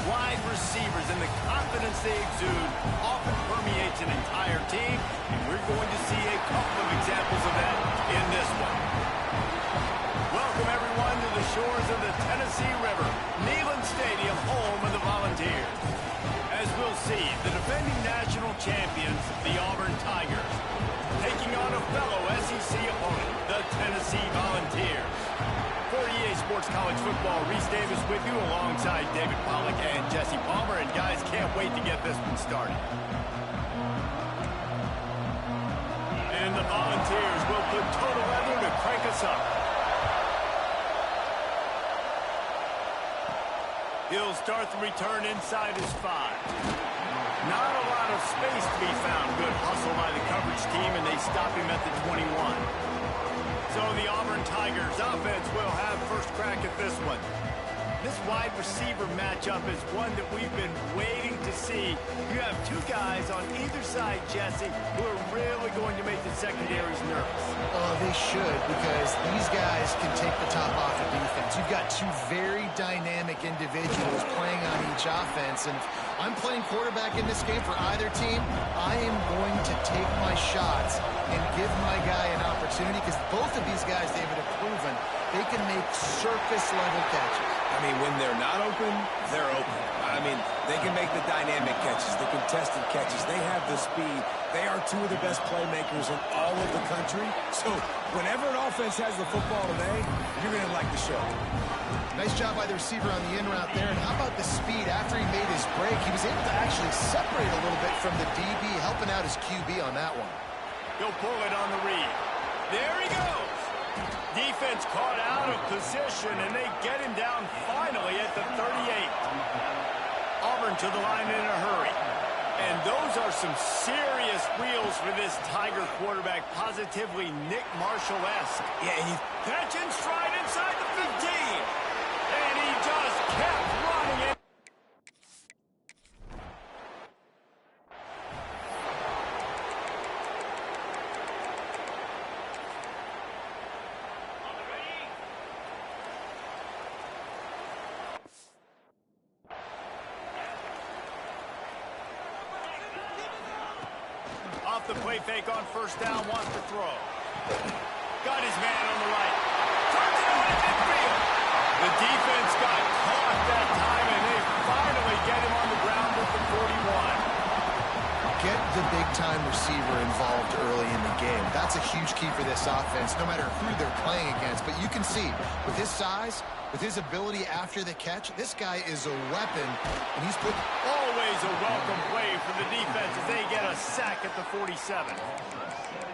wide receivers and the confidence they exude often permeates an entire team, and we're going to see a couple of examples of that in this one. Welcome, everyone, to the shores of the Tennessee River, Neyland Stadium, home of the Volunteers. As we'll see, the defending national champions, the Auburn Tigers, taking on a fellow SEC opponent, the Tennessee Volunteers. For EA Sports College Football, Reese Davis with you alongside David Pollack and Jesse Palmer. And guys, can't wait to get this one started. And the Volunteers will put total leather to crank us up. He'll start the return inside his 5. Not a lot of space to be found. Good hustle by the coverage team, and they stop him at the 21. So the Auburn Tigers offense will have first crack at this one. This wide receiver matchup is one that we've been waiting to see. You have two guys on either side, Jesse, who are really going to make the secondaries nervous. Oh, they should, because these guys can take the top off of defense. You've got two very dynamic individuals playing on each offense, and if I'm playing quarterback in this game for either team, I am going to take my shots and give my guy an opportunity, because both of these guys, David, have proven they can make surface-level catches. I mean, when they're not open, they're open. I mean, they can make the dynamic catches, the contested catches. They have the speed. They are two of the best playmakers in all of the country. So whenever an offense has the football today, you're going to like the show. Nice job by the receiver on the in route there. And how about the speed after he made his break? He was able to actually separate a little bit from the DB, helping out his QB on that one. He'll pull it on the read. There he goes. Defense caught out of position, and they get him down finally at the 38. Auburn to the line in a hurry. And those are some serious wheels for this Tiger quarterback, positively Nick Marshall-esque. Yeah, he's catching stride inside the 15. And he just kept running it. Off the play fake on first down, wants to throw. Got his man on the right. Turns it over to midfield. The defense got caught that time, and they finally get him on the ground with the 41. Get the big-time receiver involved early in the game. That's a huge key for this offense, no matter who they're playing against. But you can see, with his size, with his ability after the catch, this guy is a weapon, and he's put... Always a welcome play for the defense as they get a sack at the 47.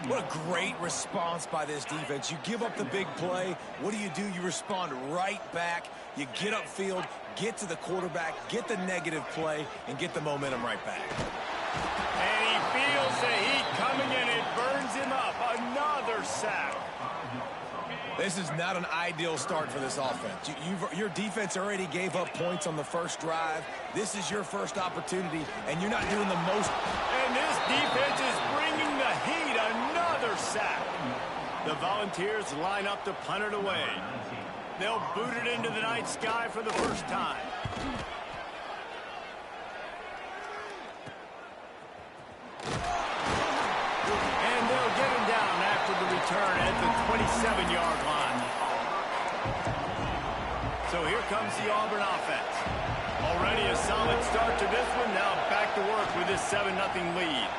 What a great response by this defense. You give up the big play. What do? You respond right back. You get upfield, get to the quarterback, get the negative play, and get the momentum right back. And he feels the heat coming in. It burns him up. Another sack. This is not an ideal start for this offense. Your defense already gave up points on the first drive. This is your first opportunity, and you're not doing the most. And this defense is bringing the heat. Another sack. The Volunteers line up to punt it away. They'll boot it into the night sky for the first time. And they'll get him down after the return at the 27-yard line. So here comes the Auburn offense. Already a solid start to this one. Now back to work with this 7-0 lead.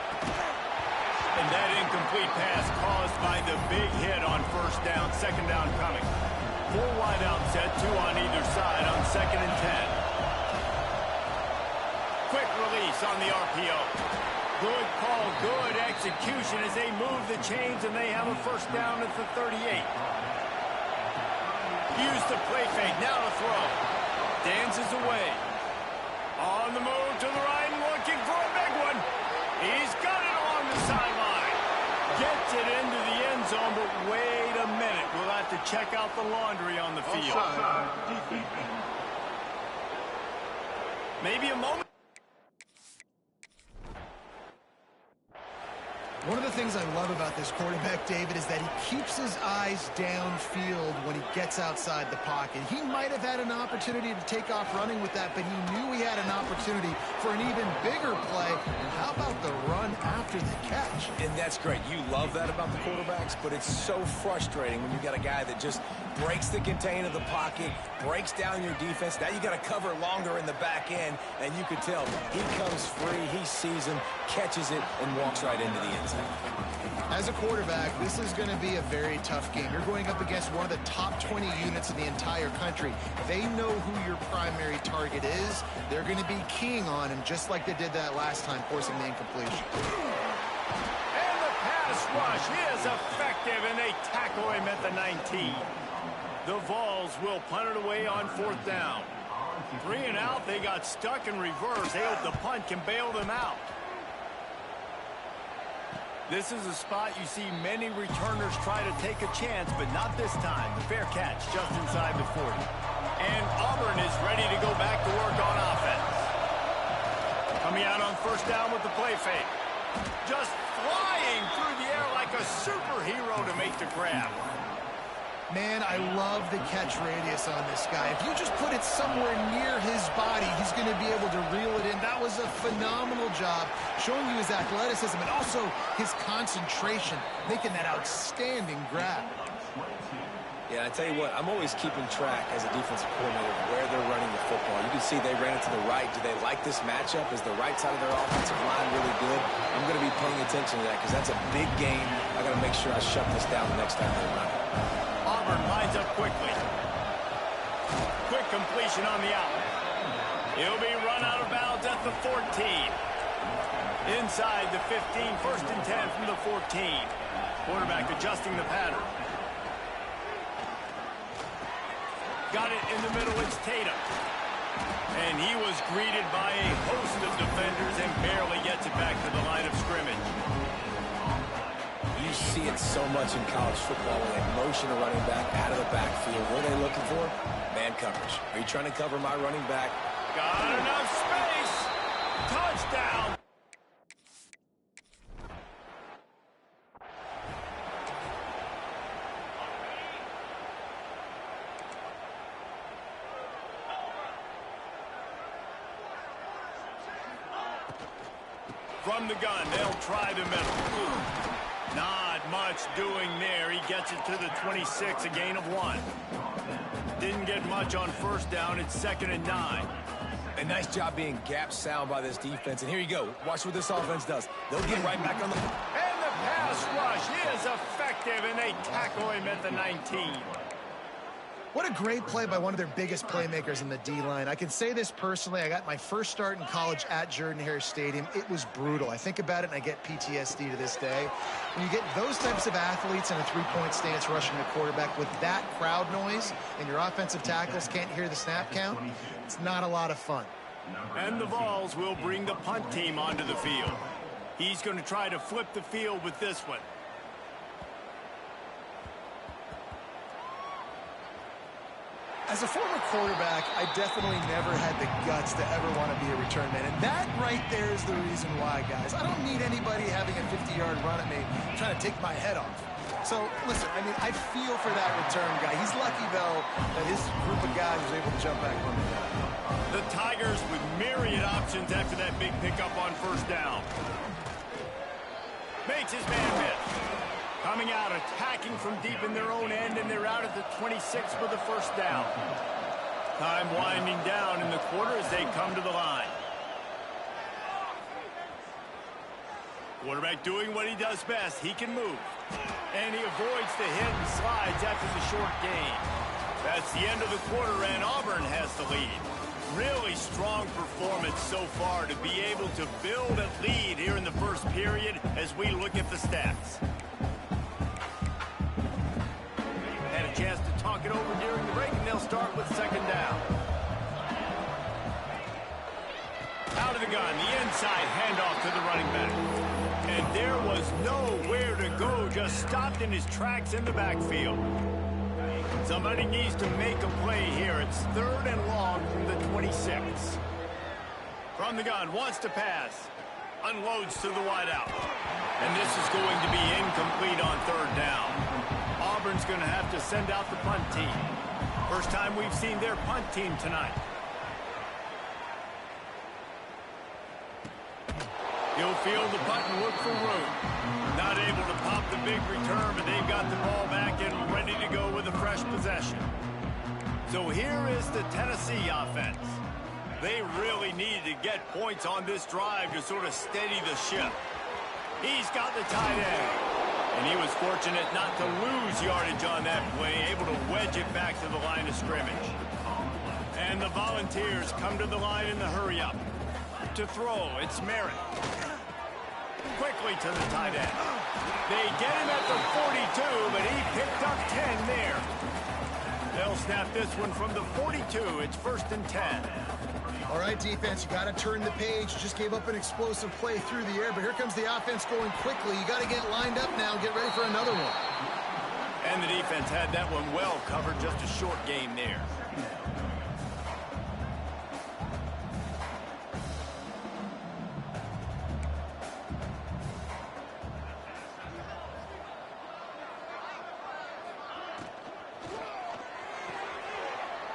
And that incomplete pass caused by the big hit on first down. Second down coming. 4 wide out set, 2 on either side on 2nd and 10. Quick release on the RPO. Good call, good execution as they move the chains, and they have a first down at the 38. Use the play fake, now to throw. Dances away. On the move to the right, looking for a big one. He's got it along the sideline. Gets it into the end zone, but wait a minute. We'll have to check out the laundry on the field. Maybe a moment. One of the things I love about this quarterback, David, is that he keeps his eyes downfield when he gets outside the pocket. He might have had an opportunity to take off running with that, but he knew he had an opportunity for an even bigger play. And how about the run after the catch? And that's great. You love that about the quarterbacks, but it's so frustrating when you got a guy that just breaks the contain of the pocket, breaks down your defense. Now you got to cover longer in the back end, and you can tell he comes free, he sees him, catches it, and walks right into the end zone. As a quarterback, this is going to be a very tough game. You're going up against one of the top 20 units in the entire country. They know who your primary target is. They're going to be keying on him, just like they did that last time, forcing the incompletion. And the pass rush is effective, and they tackle him at the 19. The Vols will punt it away on 4th down. 3 and out, they got stuck in reverse. They hope the punt can bail them out. This is a spot you see many returners try to take a chance, but not this time. The fair catch just inside the 40. And Auburn is ready to go back to work on offense. Coming out on 1st down with the play fake. Just flying through the air like a superhero to make the grab. Man, I love the catch radius on this guy. If you just put it somewhere near his body, he's going to be able to reel it in. That was a phenomenal job, showing you his athleticism and also his concentration, making that outstanding grab. Yeah, I tell you what, I'm always keeping track as a defensive coordinator of where they're running the football. You can see they ran it to the right. Do they like this matchup? Is the right side of their offensive line really good? I'm going to be paying attention to that because that's a big game. I got to make sure I shut this down the next time they run it. Auburn lines up quickly. Quick completion on the out. He'll be run out of bounds at the 14. Inside the 15, 1st and 10 from the 14. Quarterback adjusting the pattern. Got it in the middle, it's Tatum. And he was greeted by a host of defenders and barely gets it back to the line of scrimmage. You see it so much in college football when they motion a running back out of the backfield. What are they looking for? Man coverage. Are you trying to cover my running back? Got enough space. Touchdown. From the gun, they'll try the middle. Not much doing there. He gets it to the 26, a gain of 1. Didn't get much on 1st down. It's 2nd and 9. A nice job being gap sound by this defense. And here you go. Watch what this offense does. They'll get right back on the... And the pass rush is effective, and they tackle him at the 19. What a great play by one of their biggest playmakers in the D-line. I can say this personally. I got my first start in college at Jordan-Hare Stadium. It was brutal. I think about it, and I get PTSD to this day. When you get those types of athletes in a three-point stance rushing the quarterback with that crowd noise and your offensive tackles can't hear the snap count, it's not a lot of fun. And the Vols will bring the punt team onto the field. He's going to try to flip the field with this one. As a former quarterback, I definitely never had the guts to ever want to be a return man. And that right there is the reason why, guys. I don't need anybody having a 50-yard run at me trying to take my head off. So, listen, I mean, I feel for that return guy. He's lucky, though, that his group of guys was able to jump back on the guy. The Tigers with myriad options after that big pickup on 1st down. Makes his man miss. Coming out, attacking from deep in their own end, and they're out at the 26 for the 1st down. Time winding down in the quarter as they come to the line. Quarterback doing what he does best. He can move. And he avoids the hit and slides after the short gain. That's the end of the quarter, and Auburn has the lead. Really strong performance so far to be able to build a lead here in the 1st period as we look at the stats. Had a chance to talk it over during the break, and they'll start with 2nd down. Out of the gun, the inside handoff to the running back. And there was nowhere to go, just stopped in his tracks in the backfield. Somebody needs to make a play here. It's 3rd and long from the 26. From the gun, wants to pass. Unloads to the wideout. And this is going to be incomplete on third down. Auburn's going to have to send out the punt team. First time we've seen their punt team tonight. He'll field the punt and look for room. Not able to pop the big return, but they've got the ball back and ready to go with a fresh possession. So here is the Tennessee offense. They really needed to get points on this drive to sort of steady the ship. He's got the tight end. And he was fortunate not to lose yardage on that play, able to wedge it back to the line of scrimmage. And the Volunteers come to the line in the hurry-up. To throw, it's Merritt. Quickly to the tight end. They get him at the 42, but he picked up 10 there. They'll snap this one from the 42. It's 1st and 10. All right, defense, you got to turn the page. Just gave up an explosive play through the air, but here comes the offense going quickly. You got to get lined up now and get ready for another one. And the defense had that one well covered. Just a short game there.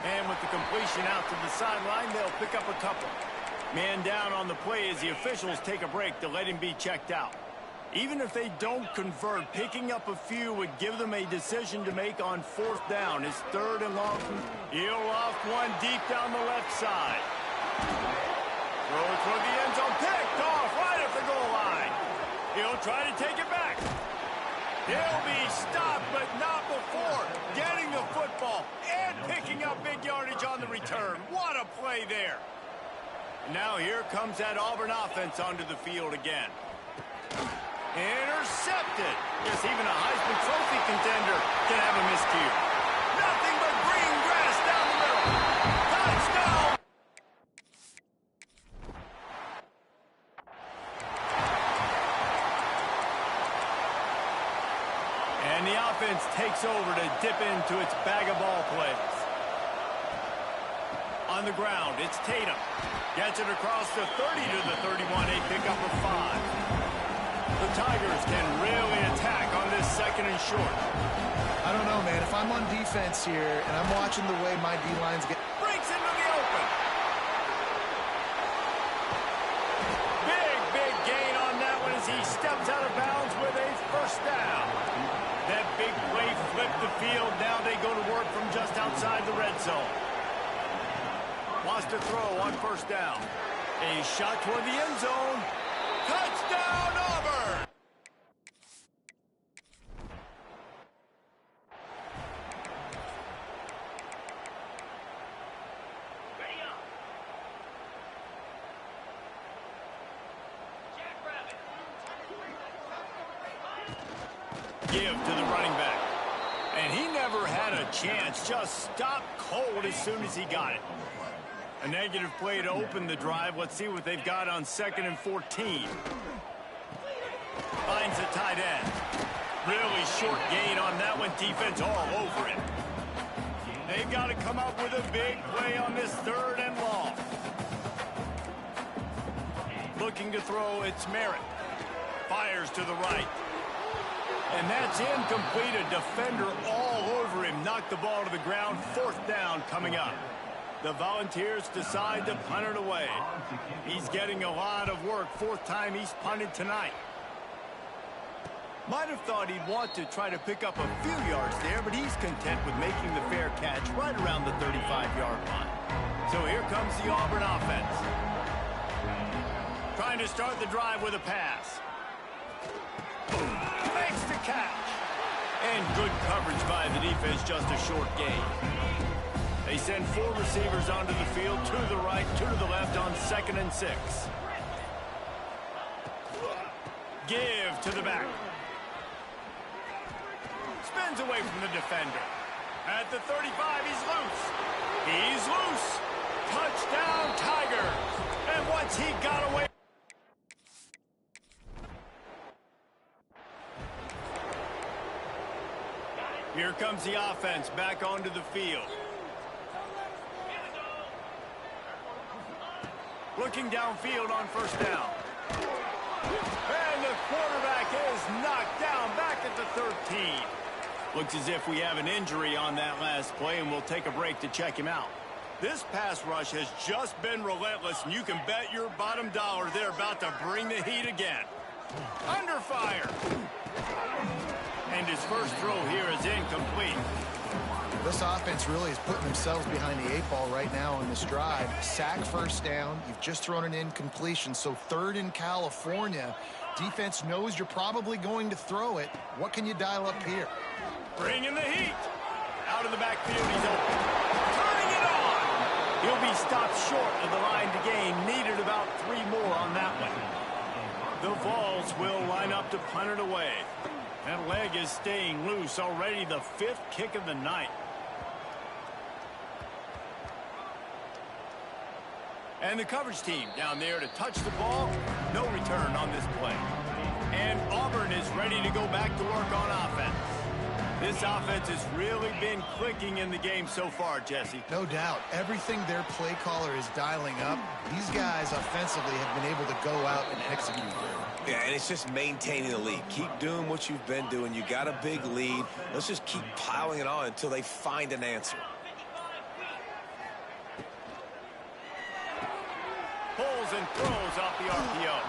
And with the completion out to the sideline, they'll pick up a couple. Man down on the play as the officials take a break to let him be checked out. Even if they don't convert, picking up a few would give them a decision to make on 4th down. It's 3rd and long. He'll loft one deep down the left side. Throw it toward the end zone. Picked off right at the goal line. He'll try to take it back. He'll be stopped, but not before getting the football and picking up big yardage on the return. What a play there. Now here comes that Auburn offense onto the field again. Intercepted. Yes, even a Heisman Trophy contender can have a miscue. Nothing but green grass down the middle. Touchdown. And the offense takes over to dip into its bag of ball plays. On the ground, it's Tatum. Gets it across the 30 to the 31. A pickup of 5. The Tigers can really attack on this 2nd and short. I don't know, man. If I'm on defense here and I'm watching the way my D-lines get... Breaks into the open. Big gain on that one as he steps out of bounds with a 1st down. That big play flipped the field. Now they go to work from just outside the red zone. Wants to throw on 1st down. A shot toward the end zone. Touchdown, Auburn! Give to the running back. And he never had a chance. Just stopped cold as soon as he got it. A negative play to open the drive. Let's see what they've got on 2nd and 14. Finds a tight end. Really short gain on that one. Defense all over him. They've got to come up with a big play on this 3rd and long. Looking to throw, it's Merritt. Fires to the right. And that's incomplete. A defender all over him. Knocked the ball to the ground. 4th down coming up. The Volunteers decide to punt it away. He's getting a lot of work. 4th time he's punted tonight. Might have thought he'd want to try to pick up a few yards there, but he's content with making the fair catch right around the 35-yard line. So here comes the Auburn offense. Trying to start the drive with a pass. Makes the catch. And good coverage by the defense, just a short gain. They send 4 receivers onto the field, 2 to the right, 2 to the left on 2nd and 6. Give to the back. Spins away from the defender. At the 35, he's loose. He's loose. Touchdown, Tigers. And once he got away. Here comes the offense back onto the field. Looking downfield on 1st down. And the quarterback is knocked down back at the 13. Looks as if we have an injury on that last play, and we'll take a break to check him out. This pass rush has just been relentless, and you can bet your bottom dollar they're about to bring the heat again. Under fire. And his first throw here is incomplete. This offense really is putting themselves behind the 8 ball right now on this drive. Sack, first down. You've just thrown an incompletion, so 3rd in California. Defense knows you're probably going to throw it. What can you dial up here? Bringing the heat. Out of the backfield, he's open. Turning it on. He'll be stopped short of the line to gain. Needed about 3 more on that one. The Vols will line up to punt it away. That leg is staying loose. Already the 5th kick of the night. And the coverage team down there to touch the ball. No return on this play. And Auburn is ready to go back to work on offense. This offense has really been clicking in the game so far, Jesse. No doubt. Everything their play caller is dialing up, these guys offensively have been able to go out and execute. Yeah, and it's just maintaining the lead. Keep doing what you've been doing. You got a big lead. Let's just keep piling it on until they find an answer. Pulls and throws off the RPO.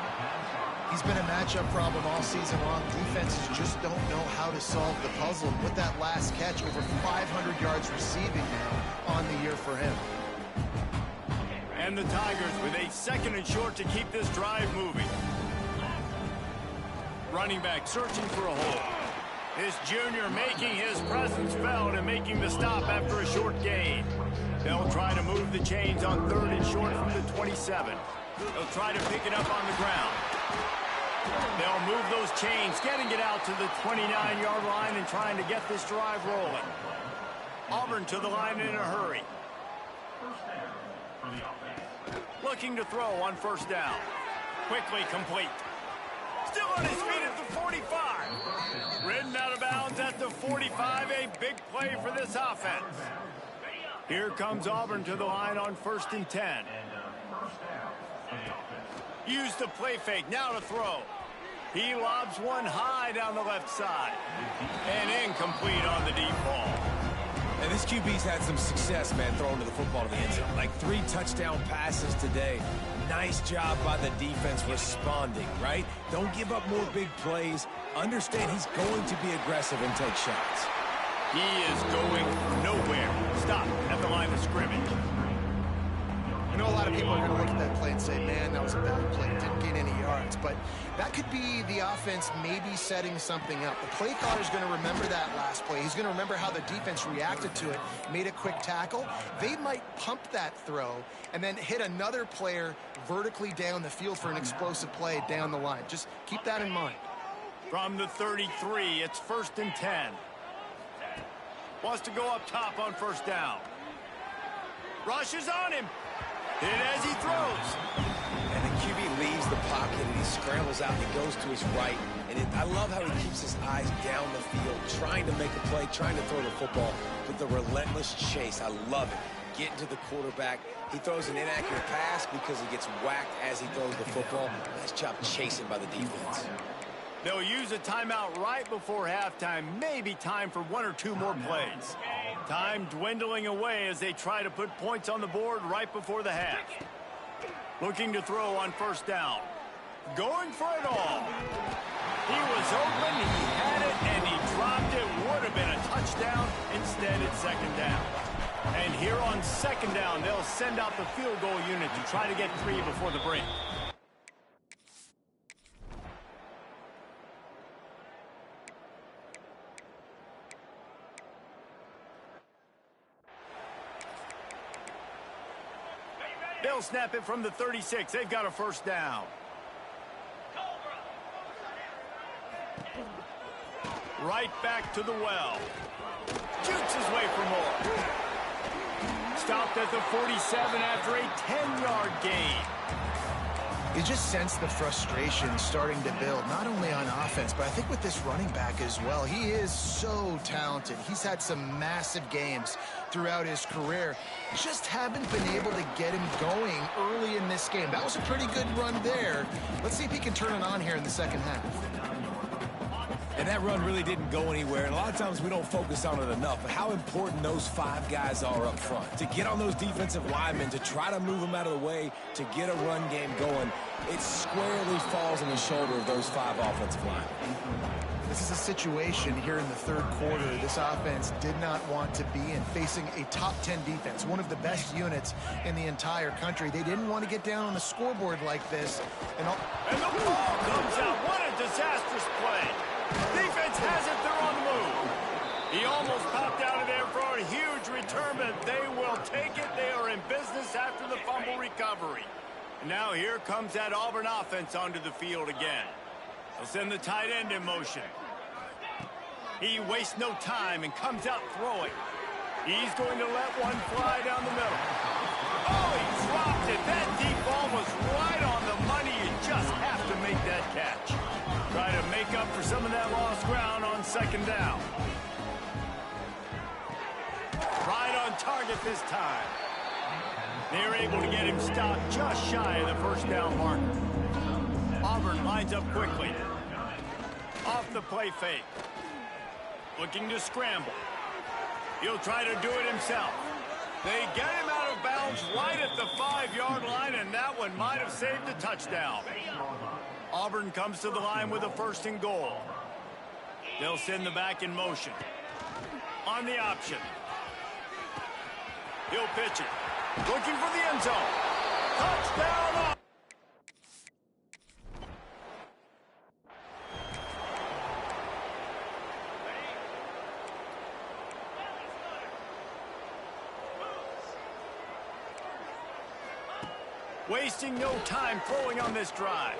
He's been a matchup problem all season long. Defenses just don't know how to solve the puzzle. With that last catch, over 500 yards receiving now on the year for him. And the Tigers with a 2nd and short to keep this drive moving. Running back searching for a hole. This junior making his presence felt and making the stop after a short gain. They'll try to move the chains on 3rd and short from the 27. They'll try to pick it up on the ground. They'll move those chains, getting it out to the 29-yard line and trying to get this drive rolling. Auburn to the line in a hurry. Looking to throw on 1st down. Quickly complete. Still on his feet at the 45. Ridden out of bounds at the 45. A big play for this offense. Here comes Auburn to the line on 1st and 10. Use the play fake. Now to throw. He lobs one high down the left side. And incomplete on the deep ball. And this QB's had some success, man, throwing to the football to the end zone. Like 3 touchdown passes today. Nice job by the defense responding, right? Don't give up more big plays. Understand he's going to be aggressive and take shots. He is going nowhere. Stop at the line of scrimmage. I know a lot of people are going to look at that play and say, man, that was a bad play. Didn't gain any yards. But that could be the offense maybe setting something up. The play caller is going to remember that last play. He's going to remember how the defense reacted to it, made a quick tackle. They might pump that throw and then hit another player vertically down the field for an explosive play down the line. Just keep that in mind. From the 33, it's 1st and 10. Wants to go up top on 1st down. Rushes on him. Hit as he throws. And the QB leaves the pocket and he scrambles out and he goes to his right. And I love how he keeps his eyes down the field, trying to make a play, trying to throw the football with the relentless chase. I love it. Getting to the quarterback. He throws an inaccurate pass because he gets whacked as he throws the football. Nice job chasing by the defense. They'll use a timeout right before halftime. Maybe time for 1 or 2 more plays. Time dwindling away as they try to put points on the board right before the half. Looking to throw on 1st down. Going for it all. He was open, he had it, and he dropped it. Would have been a touchdown. Instead, it's 2nd down. And here on 2nd down, they'll send out the field goal unit to try to get 3 before the break. They'll snap it from the 36. They've got a 1st down. Right back to the well. Shoots his way for more. Stopped at the 47 after a 10-yard gain. You just sense the frustration starting to build, not only on offense, but I think with this running back as well. He is so talented. He's had some massive games throughout his career. Just haven't been able to get him going early in this game. That was a pretty good run there. Let's see if he can turn it on here in the second half. And that run really didn't go anywhere, and a lot of times we don't focus on it enough, but how important those 5 guys are up front. To get on those defensive linemen, to try to move them out of the way, to get a run game going, it squarely falls on the shoulder of those 5 offensive linemen. This is a situation here in the third quarter this offense did not want to be in, facing a top 10 defense, one of the best units in the entire country. They didn't want to get down on the scoreboard like this. And the ball comes out. What a disastrous play. Defense has it. They're on the move. He almost popped out of there for a huge return, but they will take it. They are in business after the fumble recovery. And now here comes that Auburn offense onto the field again. They'll send the tight end in motion. He wastes no time and comes out throwing. He's going to let one fly down the middle. Oh, he dropped it. That deep ball was right on the money. You just have to make that catch. Try to make up for some of that lost ground on second down. Right on target this time. They're able to get him stopped just shy of the first down marker. Auburn lines up quickly. Off the play fake. Looking to scramble. He'll try to do it himself. They get him out of bounds right at the 5-yard line, and that one might have saved a touchdown. Auburn comes to the line with a 1st and goal. They'll send the back in motion. On the option. He'll pitch it. Looking for the end zone. Touchdown! Wasting no time throwing on this drive.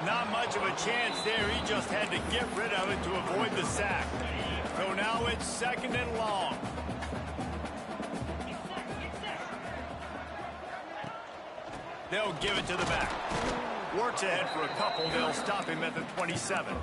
Not much of a chance there. He just had to get rid of it to avoid the sack. So now it's 2nd and long. They'll give it to the back. Works ahead for a couple. They'll stop him at the 27.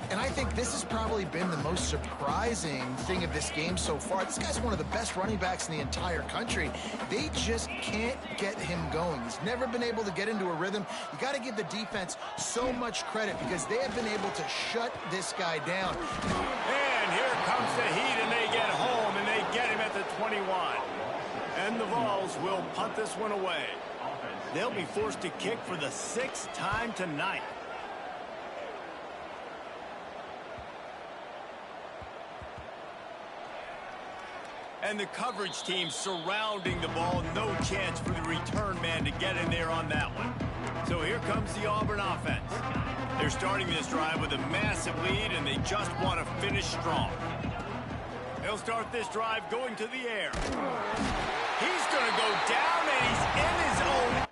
And I think this has probably been the most surprising thing of this game so far. This guy's one of the best running backs in the entire country. They just can't get him going. He's never been able to get into a rhythm. You got to give the defense so much credit because they have been able to shut this guy down. And here comes the heat, and they get home, and they get him at the 21. And the Vols will punt this one away. They'll be forced to kick for the 6th time tonight. And the coverage team surrounding the ball. No chance for the return man to get in there on that one. So here comes the Auburn offense. They're starting this drive with a massive lead, and they just want to finish strong. They'll start this drive going to the air. He's going to go down, and he's in his own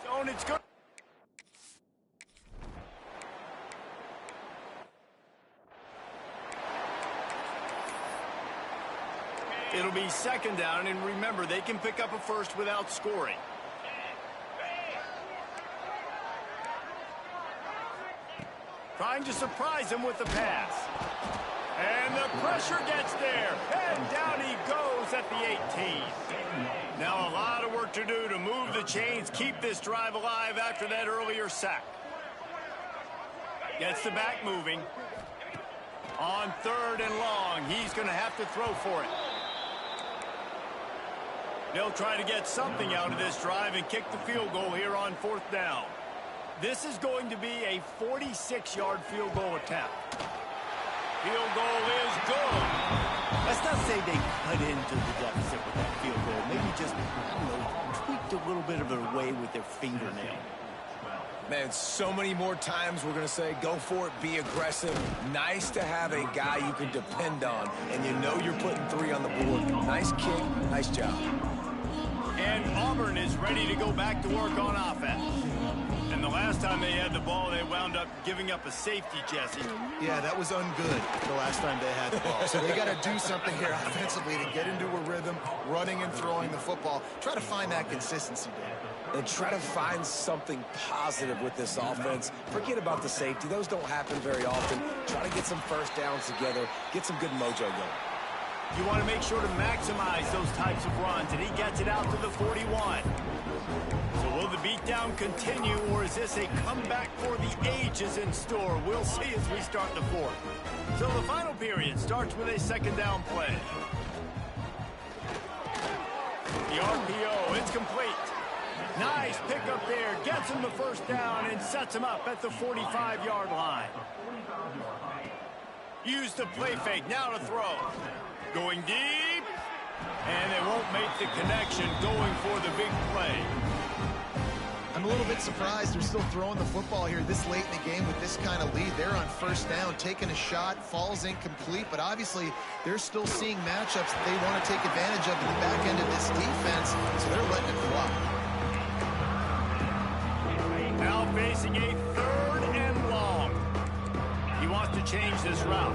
zone. It's good. It'll be 2nd down, and remember, they can pick up a first without scoring. Trying to surprise him with the pass. And the pressure gets there. And down he goes at the 18. Now a lot of work to do to move the chains, keep this drive alive after that earlier sack. Gets the back moving. On 3rd and long, he's going to have to throw for it. They'll try to get something out of this drive and kick the field goal here on 4th down. This is going to be a 46-yard field goal attempt. Field goal is good. Let's not say they cut into the deficit with that field goal. Maybe just, tweaked a little bit of their way with their fingernail. Man, so many more times we're going to say, go for it, be aggressive. Nice to have a guy you can depend on, and you know you're putting 3 on the board. Nice kick, nice job. And Auburn is ready to go back to work on offense. And And the last time they had the ball, they wound up giving up a safety, Jesse. Yeah, that was ungood the last time they had the ball. So they got to do something here offensively to get into a rhythm, running and throwing the football. Try to find that consistency, Dan. And try to find something positive with this offense. Forget about the safety. Those don't happen very often. Try to get some first downs together. Get some good mojo going. You want to make sure to maximize those types of runs, and he gets it out to the 41. So will the beatdown continue, or is this a comeback for the ages in store? We'll see as we start the fourth. So the final period starts with a second down play. The RPO, it's complete. Nice pickup there, gets him the first down and sets him up at the 45-yard line. Use the play fake, now to throw. Going deep, and they won't make the connection, going for the big play. I'm a little bit surprised they're still throwing the football here this late in the game with this kind of lead. They're on first down, taking a shot, falls incomplete, but obviously they're still seeing matchups that they want to take advantage of in the back end of this defense, so they're letting it fly. Now facing a third and long. He wants to change this route.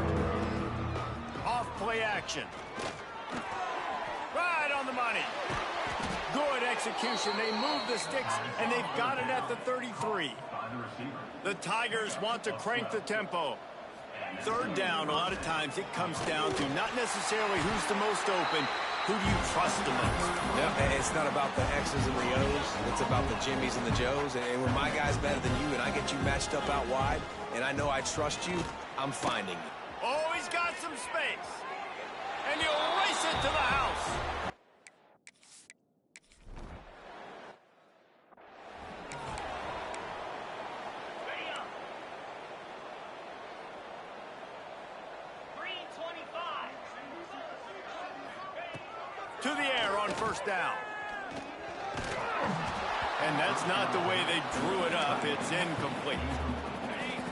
Off play action. Right on the money. Good execution. They move the sticks, and they've got it at the 33. The Tigers want to crank the tempo. Third down, a lot of times it comes down to not necessarily who's the most open, who do you trust the most? No, it's not about the X's and the O's. It's about the Jimmys and the Joes. And when my guy's better than you and I get you matched up out wide, and I know I trust you, I'm finding you. Oh, he's got some space. And he'll race it to the house. To the air on first down. And that's not the way they drew it up. It's incomplete.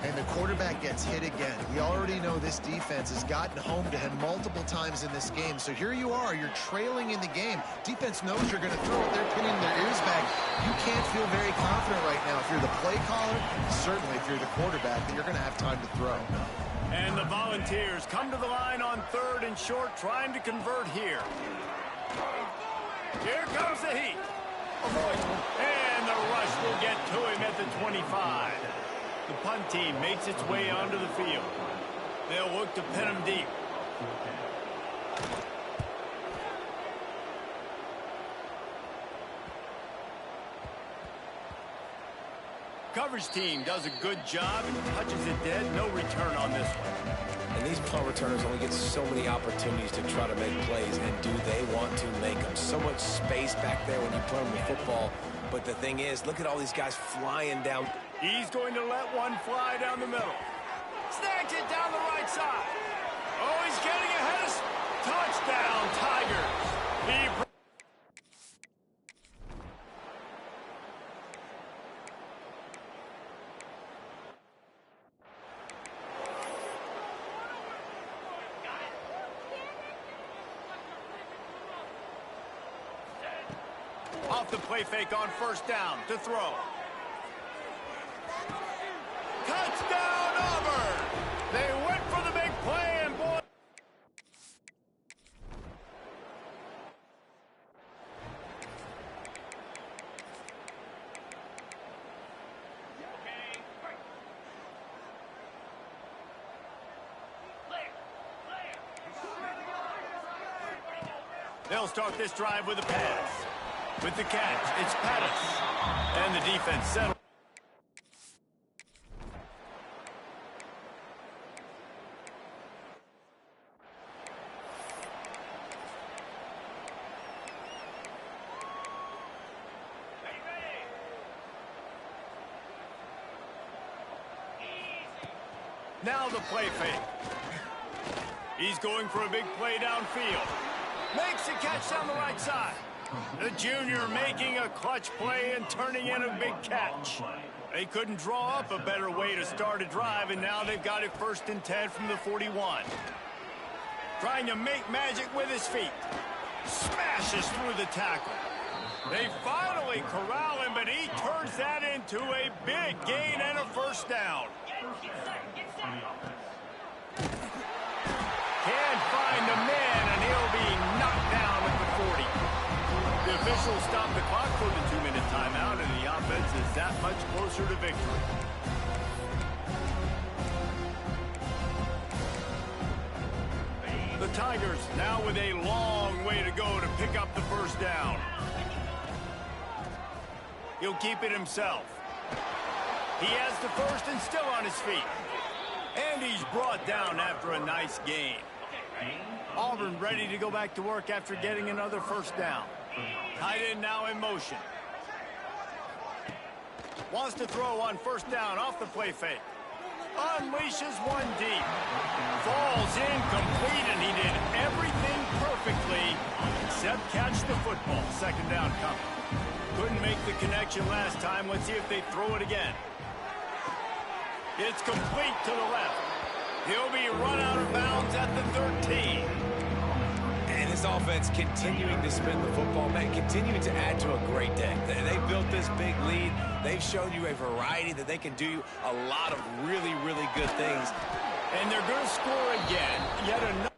And the quarterback gets hit again. We already know this defense has gotten home to him multiple times in this game. So here you are, you're trailing in the game. Defense knows you're going to throw it. They're pinning their ears back. You can't feel very confident right now. If you're the play caller, certainly if you're the quarterback, that you're going to have time to throw. And the Volunteers come to the line on third and short, trying to convert here. Here comes the heat. And the rush will get to him at the 25. The punt team makes its way onto the field. They'll look to pin him deep. Coverage team does a good job and touches it dead. No return on this one. And these punt returners only get so many opportunities to try to make plays, and do they want to make them? So much space back there when you play them with football. But the thing is, look at all these guys flying down. He's going to let one fly down the middle. Snags it down the right side. Oh, he's getting ahead of... Touchdown, Tigers. Off the play fake on first down to throw. Touchdown, Auburn! They went for the big play, and boy... They'll start this drive with a pass. With the catch, it's Pettis. And the defense settles. Now the play fake. He's going for a big play downfield. Makes the catch down the right side. The junior making a clutch play and turning in a big catch. They couldn't draw up a better way to start a drive, and now they've got it 1st and 10 from the 41. Trying to make magic with his feet. Smashes through the tackle. They finally corral him, but he turns that into a big gain and a first down. Can't find the man, and he'll be knocked down at the 40. The officials stop the clock for the 2-minute timeout, and the offense is that much closer to victory. The Tigers now with a long way to go to pick up the first down. He'll keep it himself. He has the first and still on his feet. And he's brought down after a nice gain. Auburn ready to go back to work after getting another first down. Tight end now in motion. Wants to throw on first down off the play fake. Unleashes one deep. Falls incomplete, and he did everything perfectly except catch the football. Second down coming. Couldn't make the connection last time. Let's see if they throw it again. It's complete to the left. He'll be run out of bounds at the 13. And this offense continuing to spin the football, man, continuing to add to a great day. They built this big lead. They've shown you a variety that they can do a lot of really, really good things. And they're going to score again. Yet another.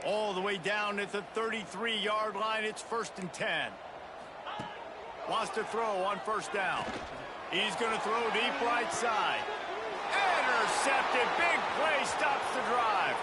All the way down at the 33-yard line. It's 1st and 10. Wants to throw on first down. He's going to throw deep right side. Intercepted. Big play stops the drive.